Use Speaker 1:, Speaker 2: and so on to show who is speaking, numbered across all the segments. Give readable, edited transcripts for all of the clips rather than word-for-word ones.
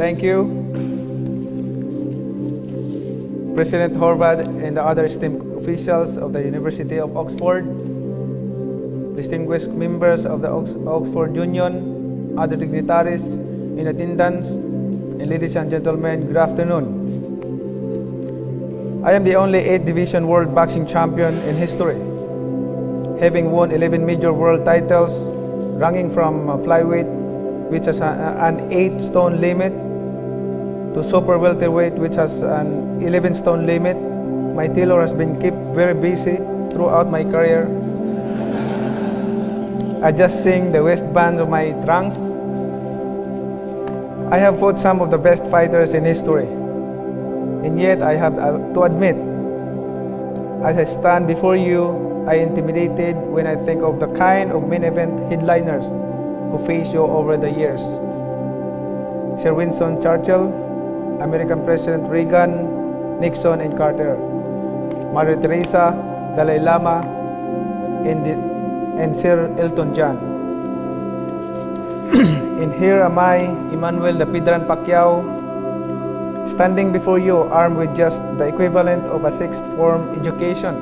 Speaker 1: Thank you, President Horvath and the other esteemed officials of the University of Oxford, distinguished members of the OxfordUnion, other dignitaries in attendance, and ladies and gentlemen, good afternoon. I am the only 8th Division World Boxing Champion in history, having won 11 major world titles, ranging from flyweight, which has an 8-stone limit, to super welterweight, which has an 11-stone limit. My tailor has been kept very busy throughout my career, adjusting the waistbands of my trunks. I have fought some of the best fighters in history, and yet I have to admit, as I stand before you, I am intimidated when I think of the kind of main event headliners who face you over the years. Sir Winston Churchill, American President Reagan, Nixon and Carter, Mother Teresa, Dalai Lama, and Sir Elton John. And here am I, Emmanuel the Pedran Pacquiao, standing before you armed with just the equivalent of a sixth form education,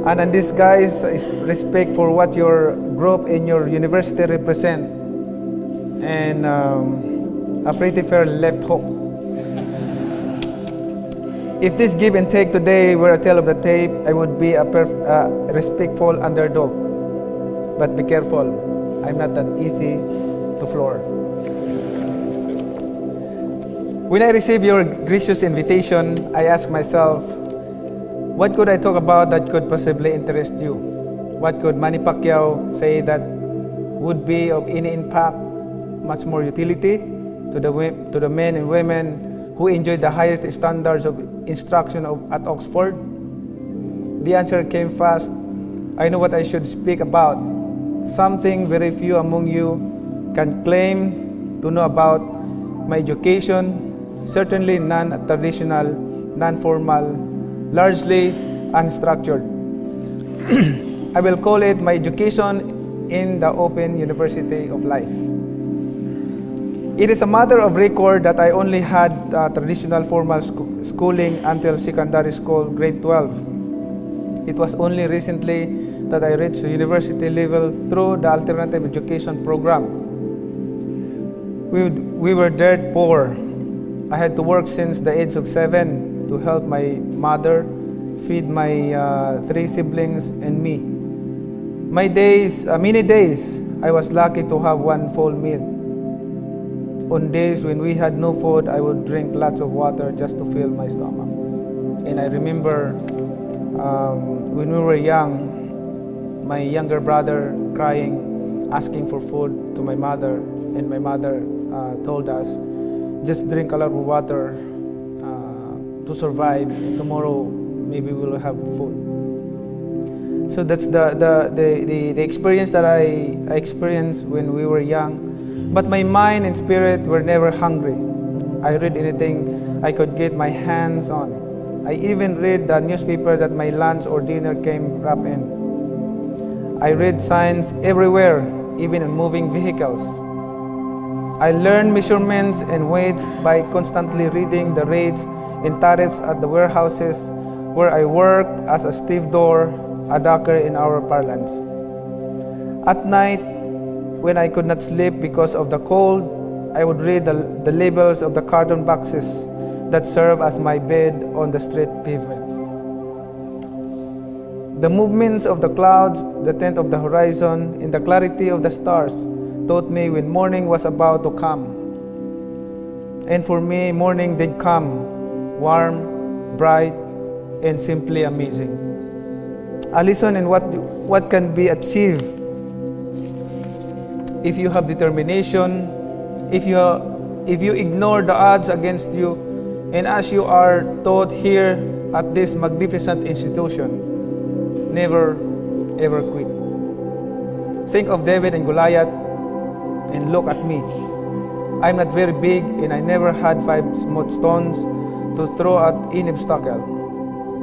Speaker 1: and undisguised respect for what your group and your university represent, and a pretty fair left hook. If this give and take today were a tale of the tape, I would be a respectful underdog. But be careful, I'm not that easy to floor. When I received your gracious invitation, I asked myself, what could I talk about that could possibly interest you? What could Manny Pacquiao say that would be of any impact, much more utility to the men and women who enjoy the highest standards of instruction at Oxford? The answer came fast. I know what I should speak about, something very few among you can claim to know about: my education, certainly non-traditional, non-formal, largely unstructured. I will call it my education in the Open University of Life. It is a matter of record that I only had traditional formal schooling until secondary school, grade 12. It was only recently that I reached the university level through the alternative education program. We were dirt poor. I had to work since the age of 7 to help my mother feed my 3 siblings and me. Many days, I was lucky to have one full meal. On days when we had no food, I would drink lots of water just to fill my stomach. And I remember when we were young, my younger brother crying, asking for food to my mother, and my mother told us, just drink a lot of water to survive, and tomorrow maybe we'll have food. So that's the experience that I experienced when we were young. But my mind and spirit were never hungry. I read anything I could get my hands on. I even read the newspaper that my lunch or dinner came wrapped in. I read signs everywhere, even in moving vehicles. I learned measurements and weights by constantly reading the rates and tariffs at the warehouses where I worked as a stevedore, a docker in our parlance. At night, when I could not sleep because of the cold, I would read the labels of the carton boxes that serve as my bed on the street pavement. The movements of the clouds, the tint of the horizon, and the clarity of the stars taught me when morning was about to come. And for me, morning did come, warm, bright, and simply amazing. A lesson in what can be achieved if you have determination, if you ignore the odds against you, and as you are taught here at this magnificent institution, never ever quit. Think of David and Goliath and look at me. I'm not very big and I never had 5 smooth stones to throw at any obstacle,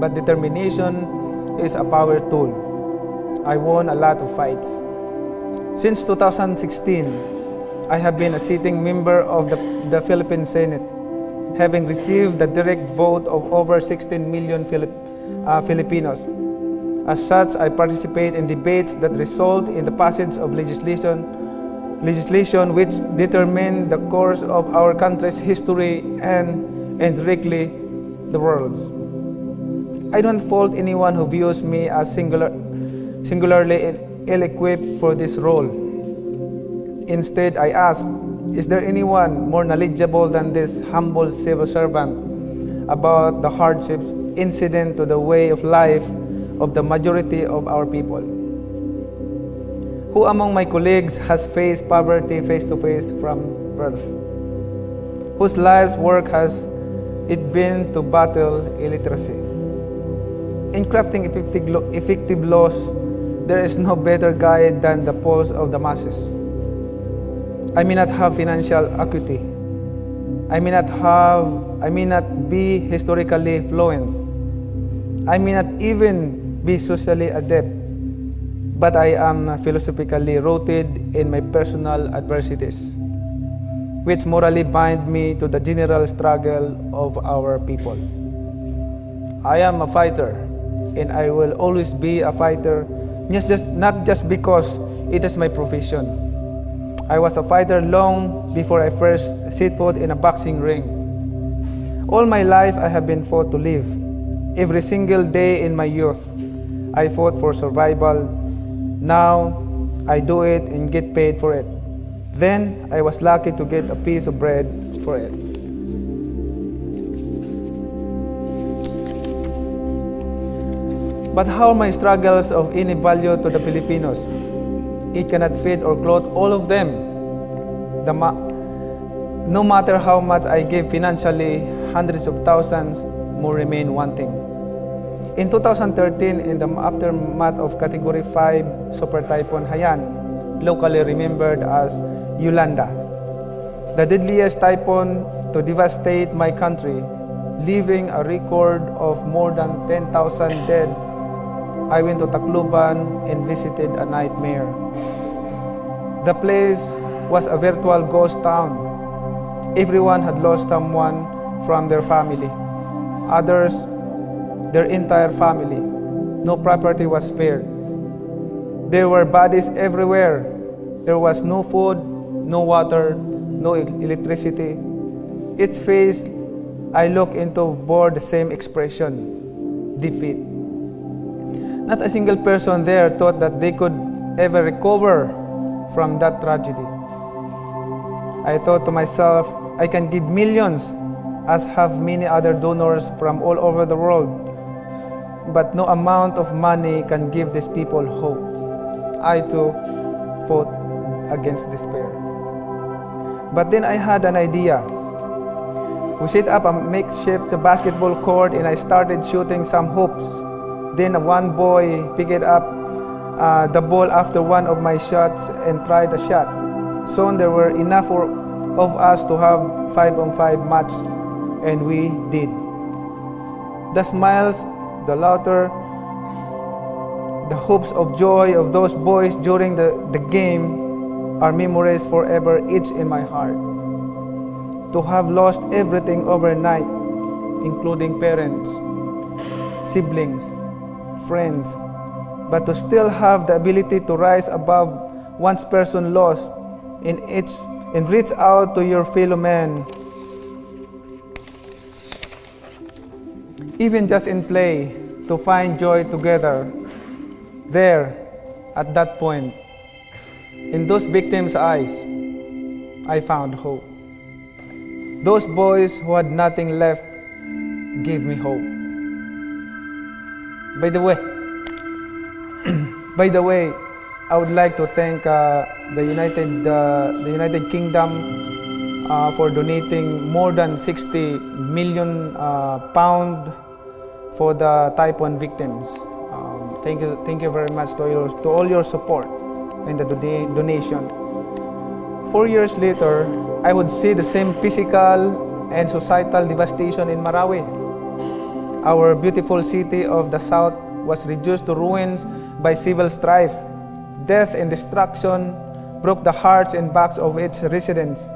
Speaker 1: but determination is a power tool. I won a lot of fights. Since 2016, I have been a sitting member of the Philippine Senate, having received the direct vote of over 16 million Filipinos. As such, I participate in debates that result in the passage of legislation which determine the course of our country's history and directly the world's. I don't fault anyone who views me as singularly ill-equipped for this role. Instead, I ask, is there anyone more knowledgeable than this humble civil servant about the hardships incident to the way of life of the majority of our people? Who among my colleagues has faced poverty face-to-face from birth? Whose life's work has it been to battle illiteracy? In crafting effective laws, there is no better guide than the pulse of the masses. I may not have financial acuity. I may not be historically fluent. I may not even be socially adept, but I am philosophically rooted in my personal adversities, which morally bind me to the general struggle of our people. I am a fighter, and I will always be a fighter, not just because it is my profession. I was a fighter long before I first set foot in a boxing ring. All my life I have been fought to live. Every single day in my youth, I fought for survival. Now, I do it and get paid for it. Then, I was lucky to get a piece of bread for it. But how are my struggles of any value to the Filipinos? It cannot feed or clothe all of them. No matter how much I give financially, hundreds of thousands more remain wanting. In 2013, in the aftermath of Category 5 Super Typhoon Haiyan, locally remembered as Yolanda, the deadliest typhoon to devastate my country, leaving a record of more than 10,000 dead, I went to Tacloban and visited a nightmare. The place was a virtual ghost town. Everyone had lost someone from their family. Others, their entire family. No property was spared. There were bodies everywhere. There was no food, no water, no electricity. Each face I looked into bore the same expression: defeat. Not a single person there thought that they could ever recover from that tragedy. I thought to myself, I can give millions, as have many other donors from all over the world, but no amount of money can give these people hope. I too fought against despair. But then I had an idea. We set up a makeshift basketball court and I started shooting some hoops. Then one boy picked up the ball after one of my shots and tried a shot. Soon there were enough of us to have 5-on-5 match, and we did. The smiles, the laughter, the hopes of joy of those boys during the game are memories forever etched in my heart. To have lost everything overnight, including parents, siblings, friends, but to still have the ability to rise above one's person loss and reach out to your fellow man, even just in play, to find joy together. There, at that point, in those victims' eyes, I found hope. Those boys who had nothing left gave me hope. By the way, I would like to thank the United Kingdom for donating more than 60 million pound for the typhoon victims. Thank you very much to all your support and the donation. 4 years later, I would see the same physical and societal devastation in Marawi. Our beautiful city of the south was reduced to ruins by civil strife. Death and destruction broke the hearts and backs of its residents,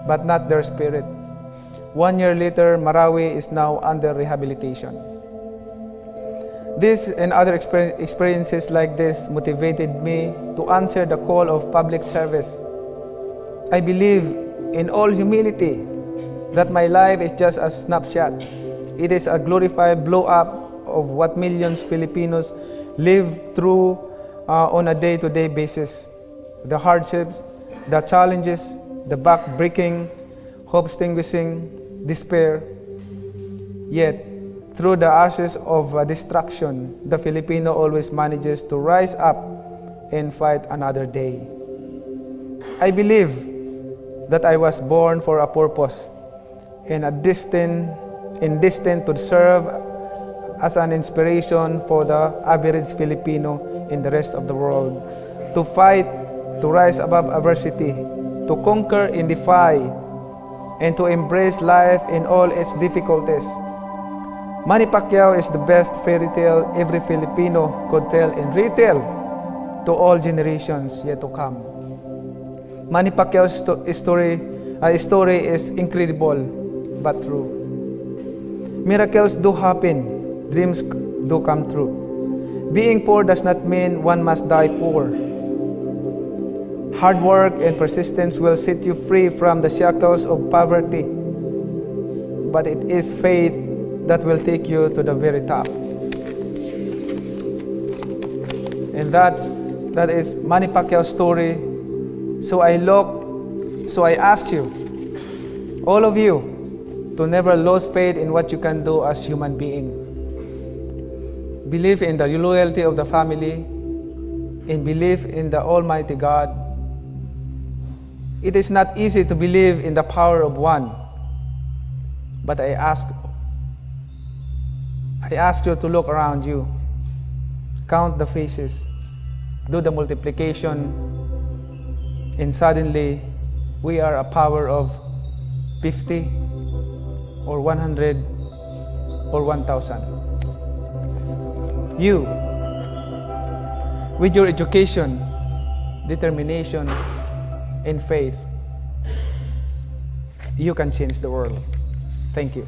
Speaker 1: but not their spirit. 1 year later, Marawi is now under rehabilitation. This and other experiences like this motivated me to answer the call of public service. I believe in all humility that my life is just a snapshot. It is a glorified blow-up of what millions Filipinos live through on a day-to-day basis. The hardships, the challenges, the back-breaking, hope-extinguishing, despair. Yet, through the ashes of destruction, the Filipino always manages to rise up and fight another day. I believe that I was born for a purpose and destined to serve as an inspiration for the average Filipino in the rest of the world, to fight, to rise above adversity, to conquer and defy, and to embrace life in all its difficulties. Manny Pacquiao is the best fairy tale every Filipino could tell and retell to all generations yet to come. Manny Pacquiao's story is incredible but true. Miracles do happen, dreams do come true. Being poor does not mean one must die poor. Hard work and persistence will set you free from the shackles of poverty, but it is faith that will take you to the very top. And that is Manny Pacquiao's story. So I ask you, all of you, to never lose faith in what you can do as human being. Believe in the loyalty of the family and believe in the Almighty God. It is not easy to believe in the power of one, but I ask you to look around you, count the faces, do the multiplication, and suddenly we are a power of 50 or 100 or 1,000. You, with your education, determination, and faith, you can change the world. Thank you.